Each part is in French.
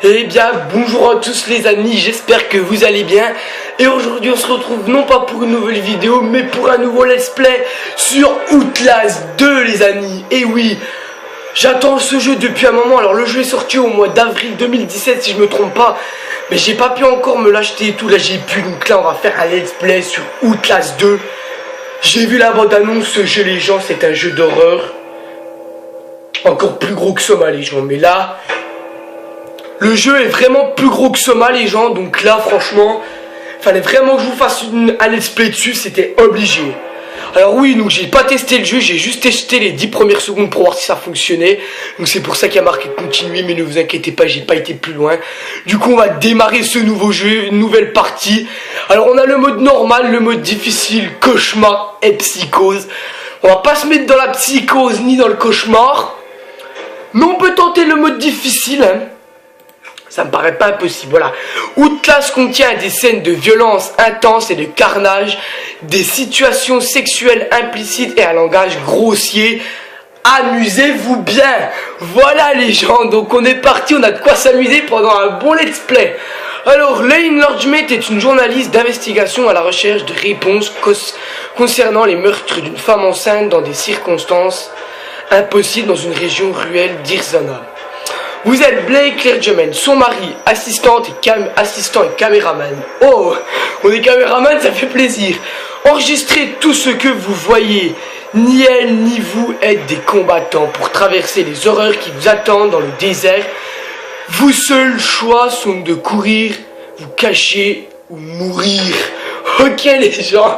Eh bien, bonjour à tous les amis, j'espère que vous allez bien. Et aujourd'hui on se retrouve non pas pour une nouvelle vidéo, mais pour un nouveau let's play sur Outlast 2 les amis. Et oui, j'attends ce jeu depuis un moment. Alors le jeu est sorti au mois d'avril 2017 si je me trompe pas, mais j'ai pas pu encore me l'acheter et tout, là j'ai pu. Donc là on va faire un let's play sur Outlast 2. J'ai vu la bande-annonce, ce jeu les gens, c'est un jeu d'horreur. Encore plus gros que Soma les gens, mais là le jeu est vraiment plus gros que Soma les gens. Donc là franchement fallait vraiment que je vous fasse un let's play dessus, c'était obligé. Alors oui, donc j'ai pas testé le jeu, j'ai juste testé les 10 premières secondes pour voir si ça fonctionnait. Donc c'est pour ça qu'il y a marqué continuer, mais ne vous inquiétez pas, j'ai pas été plus loin. Du coup on va démarrer ce nouveau jeu, une nouvelle partie. Alors on a le mode normal, le mode difficile, cauchemar et psychose. On va pas se mettre dans la psychose ni dans le cauchemar, mais on peut tenter le mode difficile hein. Ça me paraît pas impossible, voilà. Outlast contient des scènes de violence intense et de carnage, des situations sexuelles implicites et un langage grossier. Amusez-vous bien. Voilà les gens, donc on est parti, on a de quoi s'amuser pendant un bon let's play. Alors, Lane Lordgmate est une journaliste d'investigation à la recherche de réponses concernant les meurtres d'une femme enceinte dans des circonstances impossibles dans une région ruelle d'Arizona. Vous êtes Blake Clergyman, son mari, assistant et caméraman. Oh, on est caméraman, ça fait plaisir. Enregistrez tout ce que vous voyez. Ni elle ni vous êtes des combattants pour traverser les horreurs qui vous attendent dans le désert. Vos seuls choix sont de courir, vous cacher ou mourir. Ok les gens,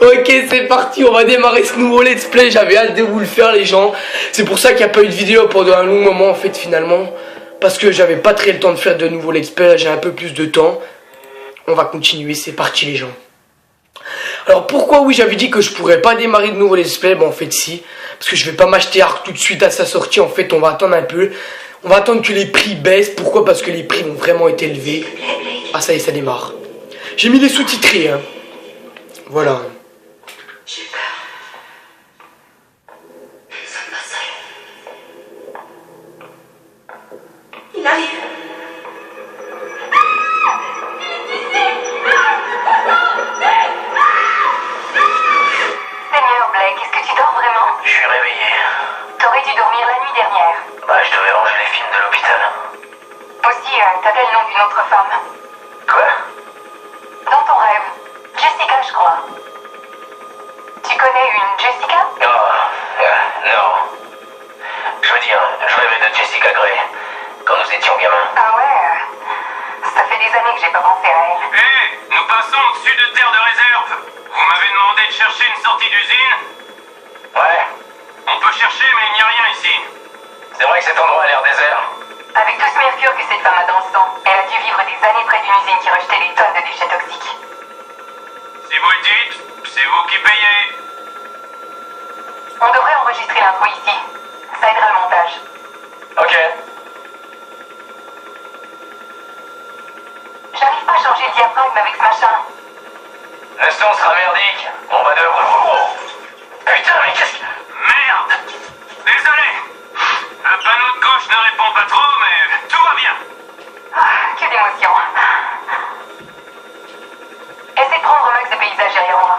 ok c'est parti, on va démarrer ce nouveau let's play, j'avais hâte de vous le faire les gens. C'est pour ça qu'il n'y a pas eu de vidéo pendant un long moment en fait finalement. Parce que j'avais pas très le temps de faire de nouveaux let's play, j'ai un peu plus de temps. On va continuer, c'est parti les gens. Alors pourquoi oui j'avais dit que je pourrais pas démarrer de nouveaux let's play, en fait si. Parce que je vais pas m'acheter Ark tout de suite à sa sortie, en fait on va attendre un peu. On va attendre que les prix baissent, pourquoi? Parce que les prix vont vraiment être élevés. Ah ça y est, ça démarre. J'ai mis les sous-titrés hein. Voilà. J'ai peur. Personne pas seul. Il arrive. Seigneur Blake, est-ce que tu dors vraiment? Je suis réveillé. T'aurais dû dormir la nuit dernière. Bah, je devais ranger les films de l'hôpital. Aussi, t'avais le nom d'une autre femme. Quoi? Dans ton rêve. Jessica, je crois. Tu connais une Jessica? Non. Je veux dire, je rêvais de Jessica Gray, quand nous étions gamins. Ah ouais. Ça fait des années que j'ai pas pensé à elle. Hé, nous passons au-dessus de terre de réserve. Vous m'avez demandé de chercher une sortie d'usine? Ouais, On peut chercher, mais il n'y a rien ici. c'est vrai que cet endroit a l'air désert. Avec tout ce mercure que cette femme a dans le sang, elle a dû vivre des années près d'une usine qui rejetait des tonnes de déchets toxiques. Si vous le dites, c'est vous qui payez. On devrait enregistrer l'intro ici. Ça aidera le montage. Ok. J'arrive pas à changer le diaphragme avec ce machin. Le son sera merdique. On va devoir... Oh putain, mais qu'est-ce que... Merde! Désolé. Le panneau de gauche ne répond pas trop, mais tout va bien. Ah, que d'émotion. Essaie de prendre max de paysages derrière moi.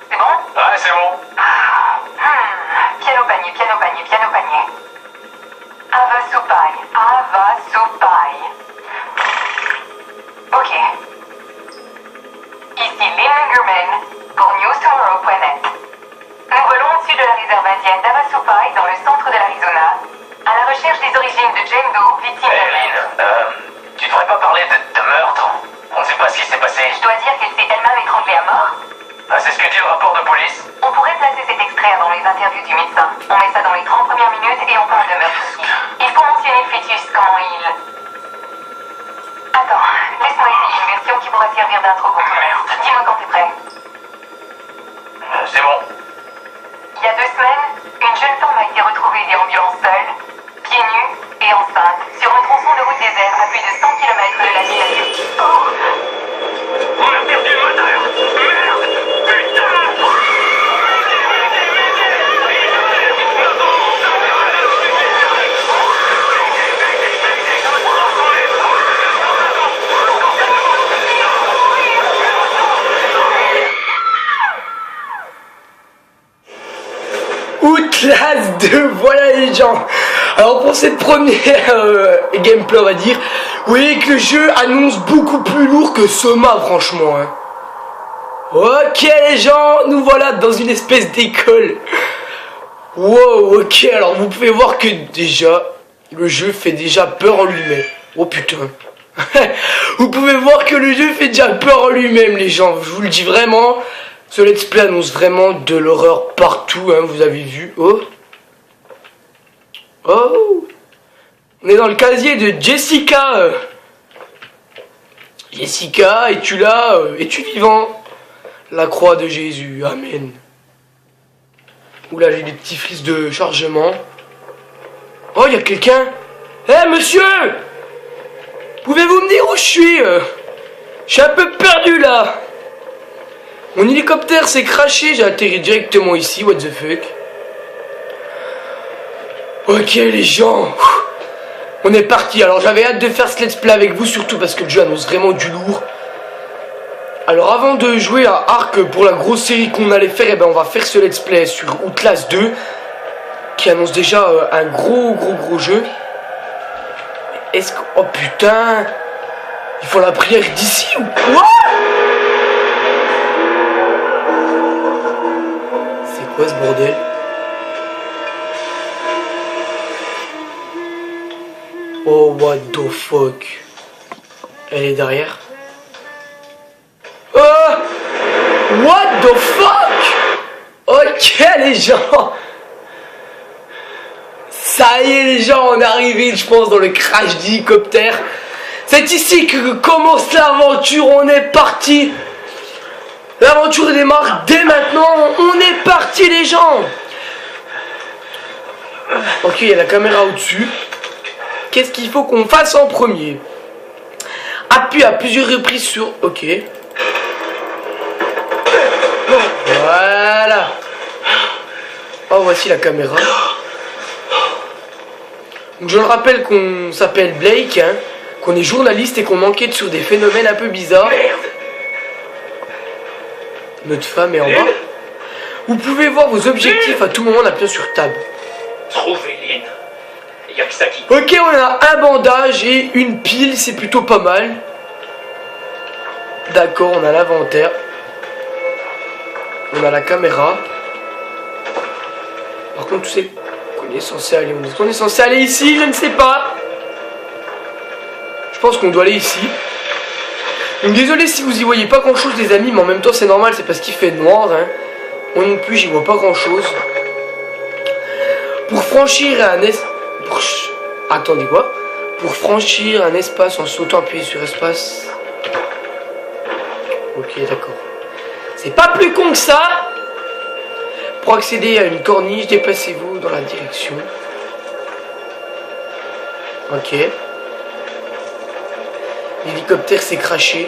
C'est bon? Ouais, c'est bon. Piano panier, piano panier, piano panier. Avasupai, Avasupai. Ok. Ici Lynn Lingerman pour NewsTomorrow.net. Nous volons au-dessus de la réserve indienne d'Avasupai dans le centre de l'Arizona, à la recherche des origines de Jane Doe, victime Hey, de Lynn, tu devrais pas parler de meurtre. On ne sait pas ce qui s'est passé. Je dois dire qu'elle s'est elle-même étranglée à mort. Ah, c'est ce que dit le rapport de police. On pourrait placer cet extrait avant les interviews du médecin. On met ça dans les 30 premières minutes et on parle de meurtre aussi. Il faut mentionner le fœtus, comment il... Attends, laisse-moi essayer une version qui pourra servir d'intro pour tout le reste. Dis-moi quand t'es prêt. C'est bon. Il y a 2 semaines, une jeune femme a été retrouvée déambulant seule, pieds nus et enceinte, sur un tronçon de route désert à plus de 100 km de la ville adulte. On a perdu le moteur. Merde! Putain! Outlast 2, voilà les gens. Alors pour cette première gameplay on va dire, vous voyez que le jeu annonce beaucoup plus lourd que Soma franchement hein. Ok les gens, nous voilà dans une espèce d'école. Wow, ok, alors vous pouvez voir que déjà, le jeu fait déjà peur en lui-même. Oh putain. Vous pouvez voir que le jeu fait déjà peur en lui-même les gens, je vous le dis vraiment. Ce let's play annonce vraiment de l'horreur partout, hein, vous avez vu. Oh. Oh. On est dans le casier de Jessica. Jessica, es-tu là? Es-tu vivant? La croix de Jésus, amen. Oula, j'ai des petits fils de chargement. Oh, il y a quelqu'un. Eh, monsieur! Pouvez-vous me dire où je suis? Je suis un peu perdu là. Mon hélicoptère s'est crashé, j'ai atterri directement ici, what the fuck. Ok les gens, on est parti. Alors j'avais hâte de faire ce let's play avec vous, surtout parce que le jeu annonce vraiment du lourd. Alors avant de jouer à Ark pour la grosse série qu'on allait faire, eh ben on va faire ce let's play sur Outlast 2, qui annonce déjà un gros jeu. Est-ce que... Oh putain, ils font la prière d'ici ou quoi? C'est quoi ce bordel? Oh what the fuck. Elle est derrière. Oh, what the fuck. Ok les gens. Ça y est les gens, on est arrivé je pense dans le crash d'hélicoptère. C'est ici que commence l'aventure, on est parti. L'aventure démarre dès maintenant, on est parti les gens. Ok, il y a la caméra au-dessus. Qu'est-ce qu'il faut qu'on fasse en premier? Appuie à plusieurs reprises sur... Ok. Voilà. Oh, voici la caméra. Donc, je le rappelle qu'on s'appelle Blake, hein, qu'on est journaliste et qu'on enquête sur des phénomènes un peu bizarres. Notre femme est en bas. Vous pouvez voir vos objectifs à tout moment en appuyant sur Tab. Trouvez Lynn. Y'a que ça qui... Ok, on a un bandage et une pile, c'est plutôt pas mal. D'accord, on a l'inventaire. On a la caméra. Par contre, tu sais qu'on est censé aller. Est-ce qu'on est censé aller ici? Je ne sais pas. Je pense qu'on doit aller ici. Donc désolé si vous y voyez pas grand chose les amis, mais en même temps c'est normal, c'est parce qu'il fait noir hein. Moi non plus j'y vois pas grand chose. Pour franchir un Attendez quoi? Pour franchir un espace en sautant appuyé sur espace. Ok d'accord. C'est pas plus con que ça. Pour accéder à une corniche, déplacez-vous dans la direction. Ok. L'hélicoptère s'est crashé.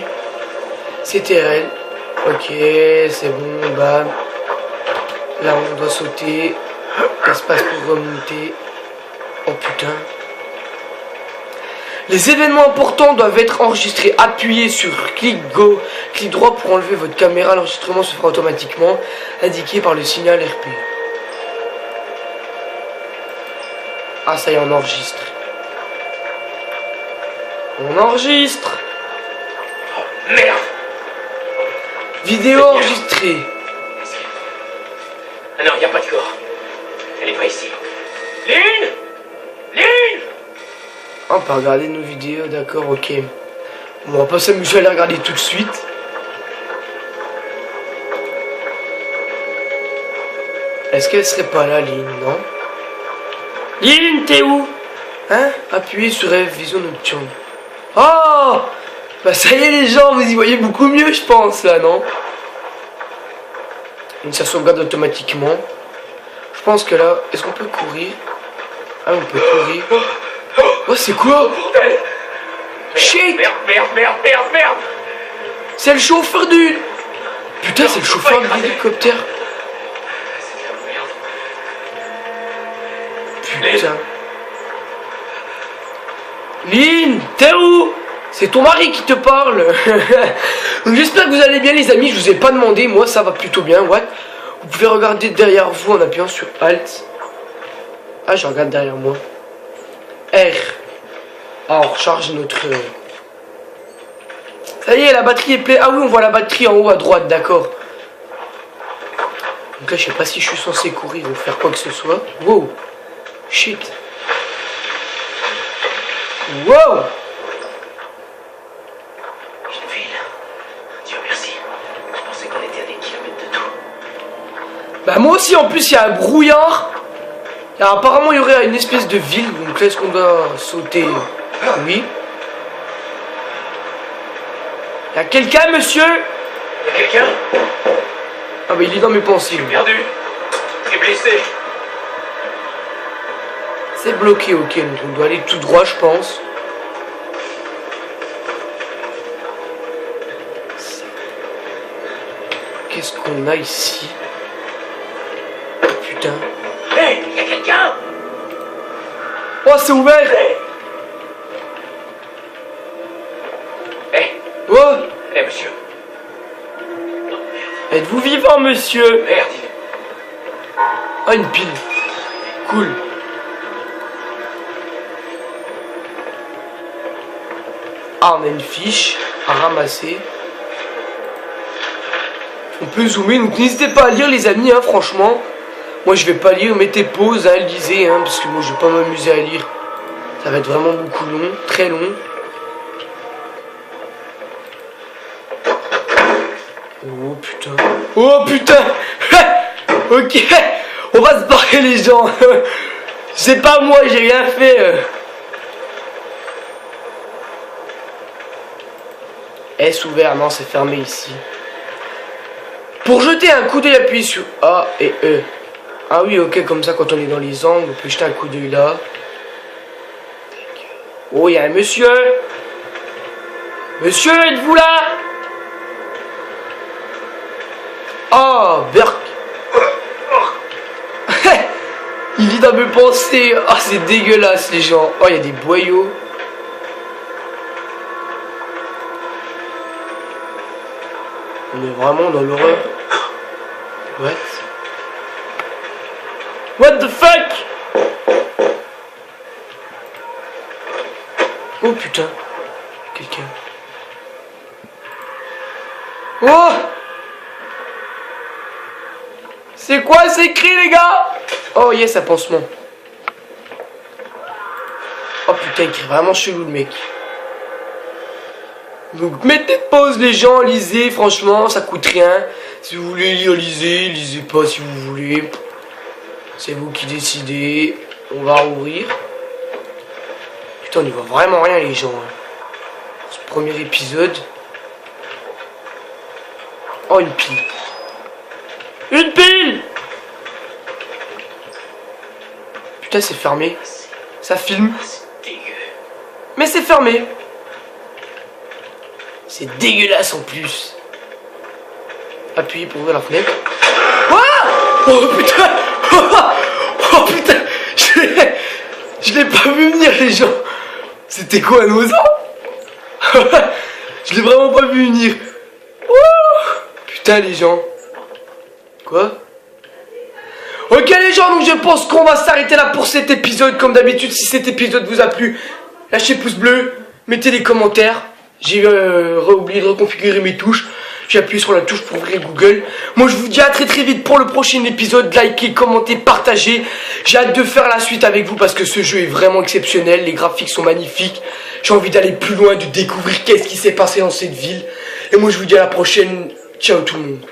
C'était elle. Ok, c'est bon, bam. Là on doit sauter. Espace pour remonter. Oh putain. Les événements importants doivent être enregistrés. Appuyez sur clic go, clic droit pour enlever votre caméra. L'enregistrement se fera automatiquement, indiqué par le signal RP. Ah ça y est, on enregistre. On enregistre. Oh merde. Vidéo enregistrée. Ah non, y a pas de corps. Elle est pas ici. Lynn. Lynn. On peut regarder nos vidéos, d'accord, ok. On va pas s'amuser à les regarder tout de suite. Est-ce qu'elle serait pas là, Lynn, non? Lynn, t'es où? Hein? Appuyez sur F, vision nocturne. Oh! Bah ça y est les gens, vous y voyez beaucoup mieux, je pense, là, non? Donc ça sauvegarde automatiquement. Je pense que là, est-ce qu'on peut courir? Ah, on peut courir. Oh, c'est quoi? Shit! Merde. C'est le chauffeur du... Putain, c'est le chauffeur de l'hélicoptère. Putain. Lynn, t'es où? C'est ton mari qui te parle. Donc j'espère que vous allez bien les amis. Je vous ai pas demandé, moi ça va plutôt bien. What? Vous pouvez regarder derrière vous en appuyant sur Alt. Ah, je regarde derrière moi. R. Ah, on recharge notre... Ça y est, la batterie est pleine. Ah oui, on voit la batterie en haut à droite, d'accord. Donc là, je sais pas si je suis censé courir ou faire quoi que ce soit. Wow. Shit. Wow. Une ville. Dieu merci. Je pensais qu'on était à des kilomètres de tout. Bah moi aussi, en plus, il y a un brouillard. Et apparemment, il y aurait une espèce de ville. Donc là, est-ce qu'on doit sauter? Oui. Il y a quelqu'un, monsieur? Il y a quelqu'un? Ah bah il est dans mes pensées. Perdu. T'es blessé. C'est bloqué, ok. Donc on doit aller tout droit, je pense. Qu'est-ce qu'on a ici? Oh, putain. Hé, il y a quelqu'un? Oh, c'est ouvert. Hé, Oh, hé, monsieur. êtes-vous vivant, monsieur? Merde. Ah, une pile. Cool. Ah, on a une fiche à ramasser. On peut zoomer, donc n'hésitez pas à lire, les amis, hein, franchement. Moi, je vais pas lire, mettez pause, hein, lisez, hein, parce que moi, je vais pas m'amuser à lire. Ça va être vraiment beaucoup long, très long. Oh putain. Oh putain. Ok. On va se barrer, les gens. C'est pas moi, j'ai rien fait. S ouvert, non, c'est fermé ici. Pour jeter un coup d'œil, appuyez sur A et E. Ah oui, ok, comme ça, quand on est dans les angles, on peut jeter un coup d'œil là. Oh, il y a un monsieur. Monsieur, êtes-vous là? Oh, Burk. Il vit dans mes pensées. Oh, c'est dégueulasse, les gens. Oh, il y a des boyaux. On est vraiment dans l'horreur. What the fuck? Oh putain. Quelqu'un. Oh! C'est quoi ces cris, les gars? Oh yes, un pansement. Oh putain, il crie vraiment chelou, le mec. Donc mettez pause, les gens, lisez, franchement, ça coûte rien. Si vous voulez lire, lisez, lisez pas si vous voulez. C'est vous qui décidez. On va rouvrir. Putain, on n'y voit vraiment rien, les gens. Ce premier épisode. Oh, une pile. Une pile! Putain, c'est fermé. Ça filme. Mais c'est fermé. C'est dégueulasse en plus. Appuyez pour ouvrir la fenêtre. Ah! Oh putain! Oh putain! Je l'ai pas vu venir, les gens. C'était quoi, un oiseau? Je l'ai vraiment pas vu venir. Oh! Putain, les gens. Quoi? Ok, les gens, donc je pense qu'on va s'arrêter là pour cet épisode. Comme d'habitude, si cet épisode vous a plu, lâchez pouce bleu, mettez des commentaires. J'ai oublié de reconfigurer mes touches. J'ai appuyé sur la touche pour ouvrir Google. Moi, je vous dis à très très vite pour le prochain épisode. Likez, commentez, partagez. J'ai hâte de faire la suite avec vous parce que ce jeu est vraiment exceptionnel. Les graphiques sont magnifiques. J'ai envie d'aller plus loin, de découvrir qu'est-ce qui s'est passé dans cette ville. Et moi, je vous dis à la prochaine. Ciao tout le monde.